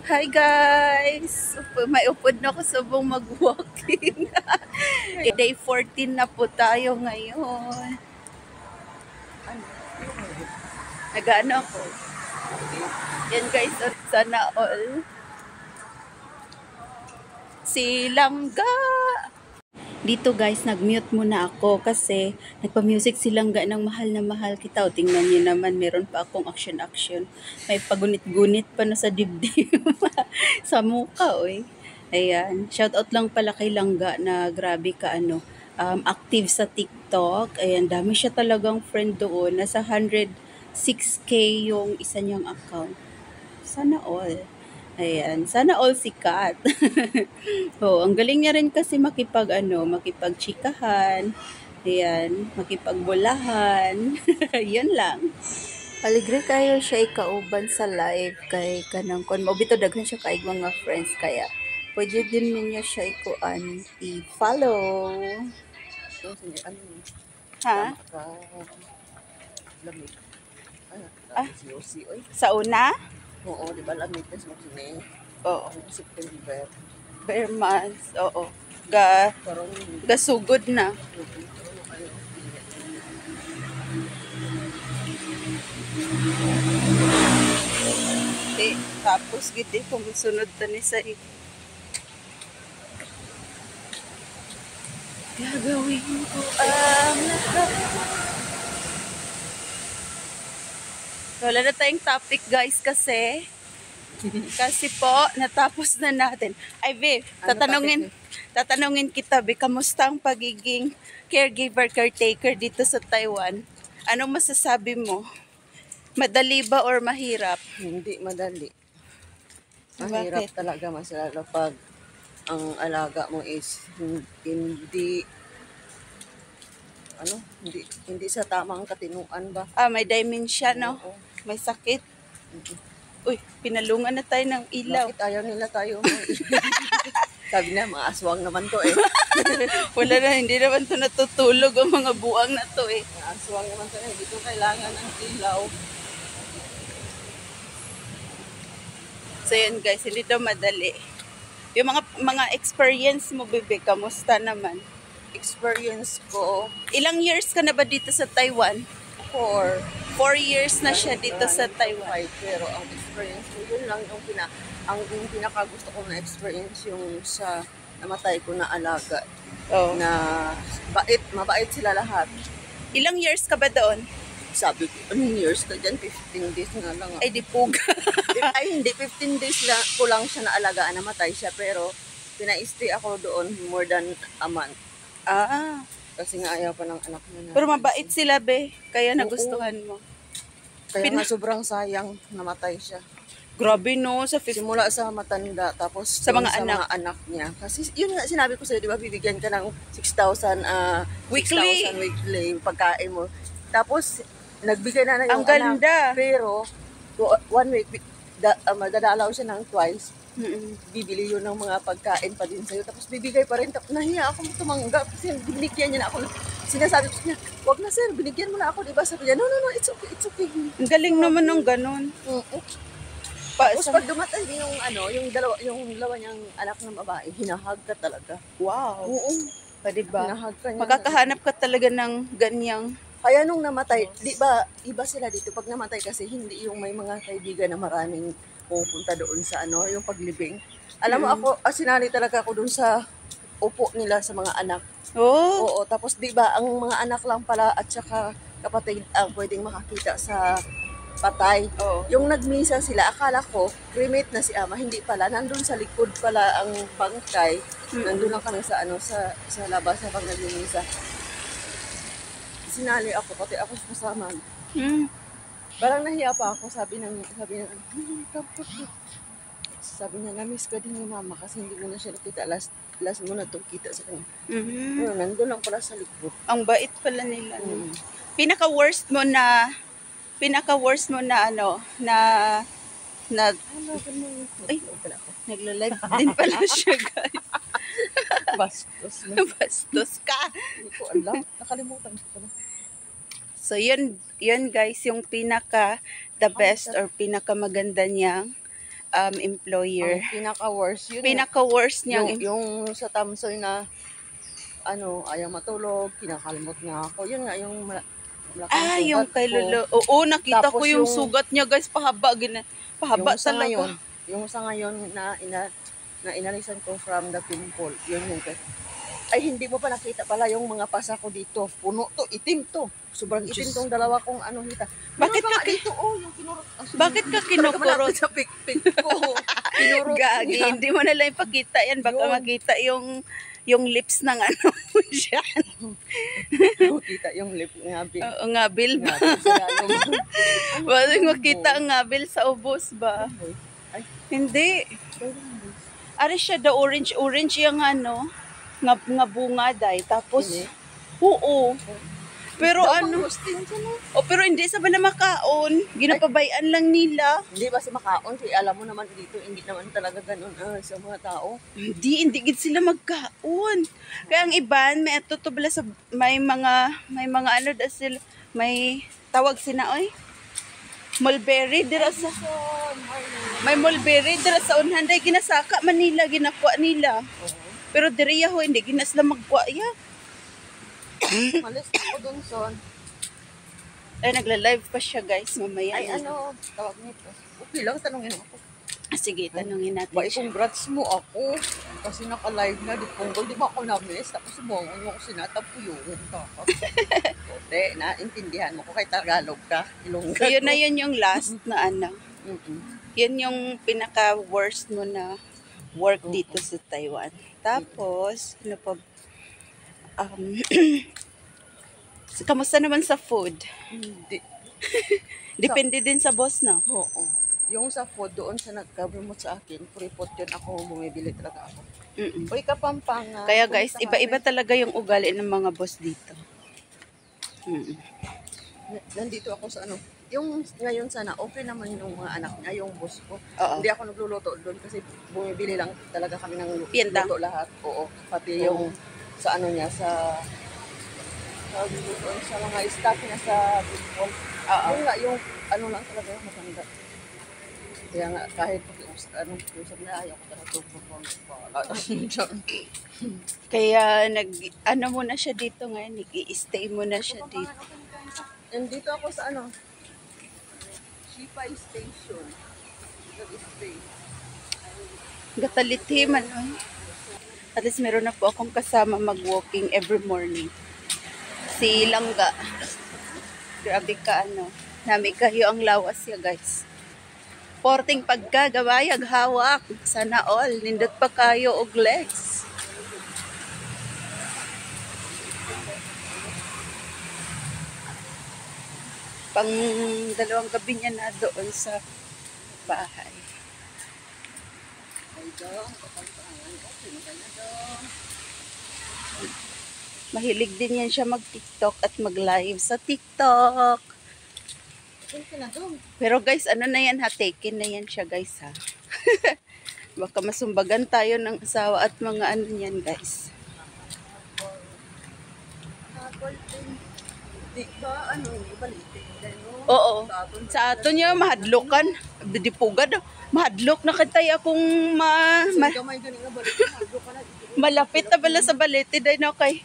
Hi guys! May upod na ako subong mag-walking. Day 14 na po tayo ngayon. Nag-ano ako? Yan guys, sana all. Si Langga! Dito guys, nag-mute muna ako kasi nagpa-music si Langga ng mahal na mahal kita. O, tingnan niyo naman, meron pa akong action. May pagunit-gunit pa na sa dibdib. Sa mukha, oy. Ayan. Shoutout lang pala kay Langga na grabe ka, active sa TikTok. Ayan, dami siya talagang friend doon. Nasa 106K yung isa niyang account. Sana all. Ayan, sana all sikat. Oh, ang galing niya rin kasi makipagchikahan. Ayan, makipagbulahan. Yun lang. Aligre kayo siya ikauban sa live kay kanang kon mobito daghan siya kay mga friends kaya pwede din ninyo siya ikuan i-follow. Ha? Ah, sa una? Oo, di ba lamig na sa makinig? Oo. September. Bare months, oo. Gasugod na. Tapos gidi kung sunod ta ni sa gagawin ko ang lahat. Wala na tayong topic guys kasi po natapos na natin. Ay babe, tatanungin kita babe, kamusta ang pagiging caregiver, caretaker dito sa Taiwan? Anong masasabi mo? Madali ba or mahirap? Hindi madali. Mahirap talaga mas lalo pag ang alaga mo is hindi sa tamang katinuan ba? May dementia, no? Oo. May sakit. Uy, pinalungan na tayo ng ilaw. Bakit ayaw nila tayo? Sabi na, mga aswang naman to eh. Wala na, hindi naman to natutulog ang mga buwang na to eh. Mga aswang naman to eh, hindi ko kailangan ng ilaw. So yun guys, hindi daw madali. Yung mga experience mo, bebe, kamusta naman? Experience ko, ilang years ka na ba dito sa Taiwan? 4 years na siya dito sa Taiwan. Pero ang experience ko, yun lang yung pinakagusto ko na experience yung sa namatay ko na alaga. Oh. Na mabait sila lahat. Ilang years ka ba doon? Sabi ko, anong years ka dyan? 15 days nga lang. Ay, di puga. Ay, hindi. 15 days ko lang siya naalagaan, namatay siya. Pero, pina-stay ako doon more than a month. Kasi nga ayaw pa ng anak niya. Pero mabait sila, be. Kaya nagustuhan mo. Kaya nga sobrang sayang, namatay siya. Grabe no, sa simula sa matanda, tapos sa mga anak niya. Kasi yun nga sinabi ko sa'yo, di ba, bibigyan ka ng 6,000 weekly pagkain mo. Tapos, nagbigay na yung ang ganda. Anak. Pero, 1 week, madadalaw siya ng twice. Bibili yun ng mga pagkain pa din sa'yo. Tapos bibigay pa rin. Nahiya ako tumanggap kasi binigyan niya na ako. Sinasabi ko niya, wag na sir, binigyan mo na ako. Diba? Sabi niya, no, it's okay. Ang galing naman ng ganun. Tapos pag dumatay yung dalawa niyang anak ng babae, hinahag ka talaga. Wow. Oo. Diba? Hinahag ka niya. Makakahanap ka talaga ng ganyang. Kaya nung namatay, di ba, iba sila dito. Pag namatay kasi, hindi yung may mga kaibigan na maraming pupunta doon sa yung paglibing. Alam mo ako, sinali talaga ako doon sa upo nila sa mga anak. Oh. Oo, tapos di ba ang mga anak lang pala at saka kapatid ang pwedeng makakita sa patay. Oh. Yung nagmisa sila, akala ko cremate na si ama, hindi pala. Nandun sa likod pala ang bangkay. Nandun lang kami sa sa labas sa pag nagmisa. Sinali ako, pati ako kasama. Parang nahiya pa ako, sabi niya, na-miss ka din ni mama kasi hindi mo na siya nakita. Last mo na itong kita sa kanya. Pero nandun lang pala sa likod. Ang bait pala nila. Pinaka-worst mo na ay, nagla-live din pala siya, guys. Bastos ka. Hindi ko alam, nakalimutan ko na. So, yun guys, yung the best or pinaka maganda niyang employer. Ang pinaka-worst yun. Pinaka-worst niyang yung sa Tamsoy na ayaw matulog, kinakalmot nga ako. Yun nga, yung malaking yung sugat kay ko. Lolo. Oo, nakita Tapos ko yung yung- sugat niya, guys. Pahaba Yung sa talaga. ngayon, na inalisan ko from the pimple, yun yung ay hindi mo pa nakita pala yung mga pasa ko dito. Puno to, itim to. Sobrang itim tong dalawa kong hita. Bakit ka dito? Yung kinurot. Bakit ka kinukurot? Sa pikpik ko. Kinurot Gagi, niya. hindi mo na lang ipakita yan. Baka Yun. makita yung lips ng ano siya. Kita yung lip nga. Oo, ngabil ba? Ano Wala makita ang ngabil sa ubos ba? Ay, Hindi. Ari siya, the orange yung ano, nga bunga day. Tapos, Hindi. oo. Pero ano? pero hindi sa bala makaon. Ginapabayaan lang nila. Hindi ba si makaon? Kasi alam mo naman dito, hindi naman talaga ganun sa mga tao. Hindi gid sila magkaon. Kaya ang iban, may atutubla sa, may mga ano da sila, may tawag sina oy. Mulberry dira sa may mulberry dira sa unhanday ginasaka Manila ginakuha nila. Pero diri ho hindi ginas lang magkuha ya. Malis ako dun, son. Ay nagla-live pa siya guys mamaya. Ay, tawag nito. Okay lang, tanongin ako. Sige, tanungin natin Ba, siya. congrats mo ako. Kasi naka-live na, di punggol, di ba ako na-miss? Tapos sumongon mo ako sinatapuyungan ka. Ote, naintindihan mo ko kay Tagalog ka. Ilongga Yun na yun yung last na ano. Mm-mm. Yun yung pinaka-worst mo na work dito sa Taiwan. Tapos, ano pa? Kamusta naman sa food? Hindi. Depende din sa boss, no? Oo. Yung sa food, doon sa nag-promote sa akin, puripot yun ako, bumibili talaga ako. Mm-mm. Uy, Kapampangan. Kaya guys, kumusta ka iba-iba rin? talaga yung ugali ng mga boss dito. Mm-mm. Nandito ako sa yung ngayon sana, okay naman yung mga anak niya, yung boss ko. Oo. Hindi ako nagluluto doon kasi bumibili lang talaga kami ng Pienta. luto lahat. Oo. Pati yung sa niya, sa mga staff niya sa Bicol. Oo. Yung nga, yung lang talaga yung matanda. Kaya nga, kahit usap na, ayaw ko talaga ito. Kaya muna siya dito ngayon, nag-i-stay muna siya dito. And dito ako sa Shipay Station. Nag-stay. Gatalitiman, ay. At least meron na po akong kasama mag-walking every morning. Si Langga. Grabe ka nami kayo ang lawas ya guys. Porting pagkagawayag hawak. Sana all. Nindot pa kayo og legs. Pang dalawang gabi niya na doon sa bahay. Mahilig din yan siya mag-TikTok at mag-live sa TikTok. Pero guys, na yan ha? Taken na yan siya guys ha. Baka masumbagan tayo ng asawa at mga niyan guys. Di ba, balitin? Oo. Sa ato niya, mahadlokan. Dipugad. Mahadlok na katay akong Gamay ganing nga balitin. malapit na pala sa balete. Dahil na kay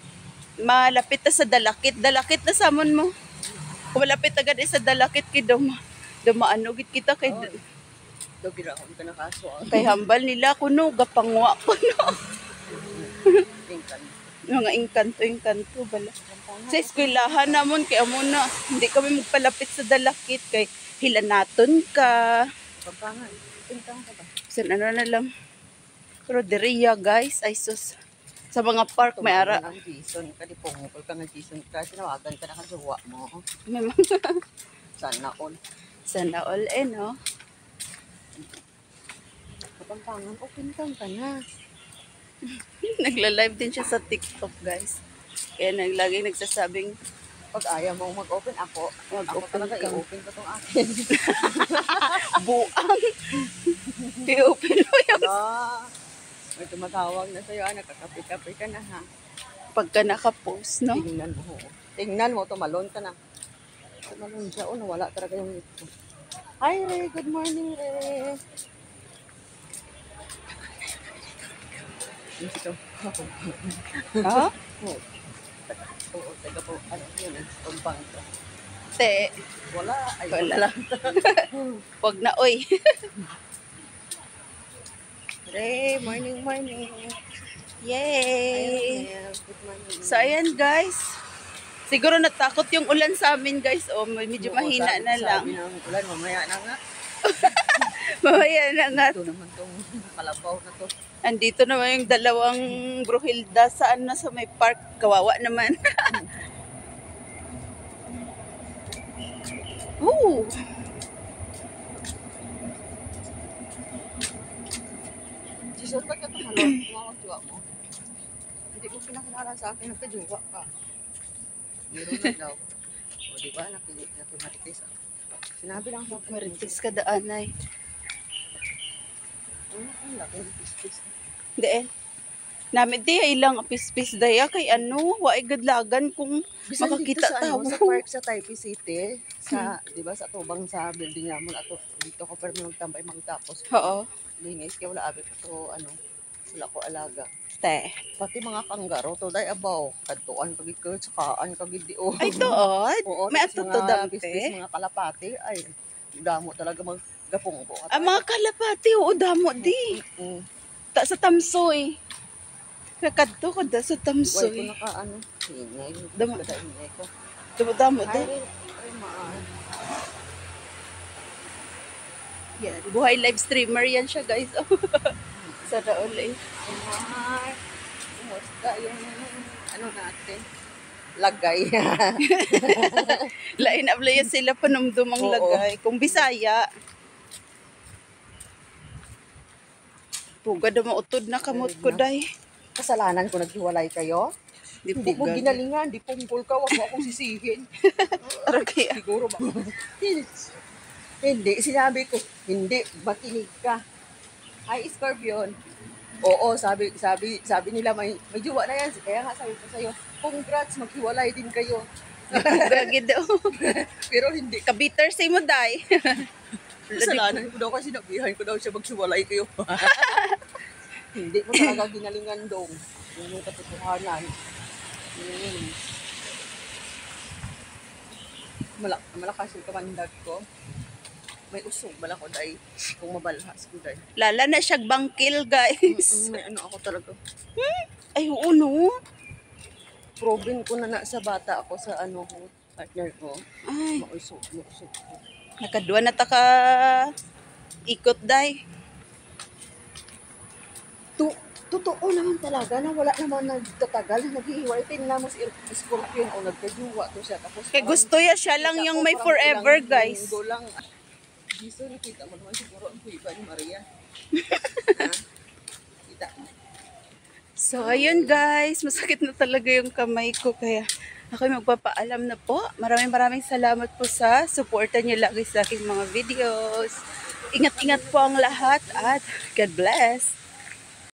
malapit na sa dalakit. Dalakit na samon mo. Kung malapit agad sa dalakit kay dumaanugit kita kay Dogirahon ka na kaso. kay hambal nila kuno gapangwa kuno. Tingkan. Mga engkanto bala. Sa eskwelahan namon kay amo na hindi kami magpalapit sa dalakit kay hilanaton ka. Pagpangan. Tingkan ka ba? San na lang. Pero diriya guys, ay sus. Sa mga park may ara. Ang Jason ka, di pumukol ka ng Jason ka. Sinawagan ka na kasawa mo. May mga Sana all. sana all no. Kapampangan, tingkan ka na. Nagla-live din siya sa TikTok guys. Kaya laging nagsasabing Pag ayaw mo mag-open ako Mag-open talaga ka. i-open ko tong akin. buang. I-open mo yung May tumatawag na sa'yo, nakakapi-kapi ka na ha. pagka nakapost, no? Tingnan mo. Tingnan mo, tumalon ka na. Tumalon siya, nawala talaga yung ito. Hi Ray, good morning Ray. Yung sitaw. Ha? Oo. Oo, taga po. Ano yun? Pampanga. Te, Wala. Ay, Wala. wala. wag na oy. Re, morning, morning. Yay! Ayan, good morning. So, ayan guys. Siguro natakot yung ulan sa amin guys. O, medyo Oo, mahina sabi- na lang. Sabi ng ulan, mamaya na nga. Mamaya na nga. Ito naman tong kalabaw na to. Andito naman yung dalawang Bruhilda saan na sa may park. Kawawa naman. Ooh! Jesus, ba't ka tumalon? Tumawag jowa mo. Hindi mo pinakilala sa akin, nagkajowa ka. Meron na daw. O, di ba? Nakimarites. Sinabi lang sa akin. Marites ka daan ay. Ang laki ng pispis. Hindi eh. Namin di ay ilang pispis daya kay ano, waay gadlagan kung Bisan dito makakita sa, tao. ano, sa park sa Taipei City, sa, di ba, sa tubang sa building naman, ato, dito ko pero magtambay magtapos. Oo. Linis, kaya wala abit ko, ano, sila ko alaga. Te. Pati mga kanggaro, to day abaw, kadtuan kagid ko, sakaan kagid di o. Ay tuod. Oo, May tapos ato to mga dampe. business, mga kalapati, ay, damo talaga maggapong ko. Ang mga kalapati, oo, damo di. Ta sa tamsoy. Kakadto ko da sa Wala ko tamsoy. naka, ano, ingay, Damo. ingay ko. Damo da. Ay, maan. Yan. Buhay live streamer yan siya guys. Sa daol eh. Ay, kumusta yung, ano natin, lagay. Lain ablaya sila panumdumang Oo. lagay. Kung Bisaya. Pugad mo utod na kamot ko day. Kasalanan ko naghiwalay kayo? Di Hindi mo pugad. ginalingan, di pungkol ka, wag mo akong sisihin. Kaya. Siguro ba? Hindi, sinabi ko, hindi, makinig ka. Hi, Scorpion. Oo, sabi nila may jowa na yan. Kaya nga sabi ko sa'yo, congrats, maghiwalay din kayo. Gagi daw. Pero hindi. Kabitter say mo day. Kasalanan ko daw kasi nabihan ko daw siya maghiwalay kayo. Hindi mo talaga ginalingan dong. Yun yung katotohanan. Malakas yung kamandag ko. May usog bala ko dahil kung mabalhas ko dahil. Lala na siyag bangkil guys. May ano ako talaga. Ay oo no. Proven ko na sa bata ako sa ano ko, partner ko. Ay. Mausog ko. Nakadua na ta ka ikot day. Totoo naman talaga na wala naman nagtatagal. Naghihiwalay. Tingnan mo si Scorpion o nagkajuwa to siya. Tapos Kay gusto ya siya lang yung may forever guys. Linggo lang. Giso, nakita mo naman siguro ang kuiba ni Maria. Kita mo. So ayun guys, masakit na talaga yung kamay ko kaya ako'y magpapaalam na po. Maraming salamat po sa suporta niyo lagi sa aking mga videos. Ingat-ingat po ang lahat at God bless.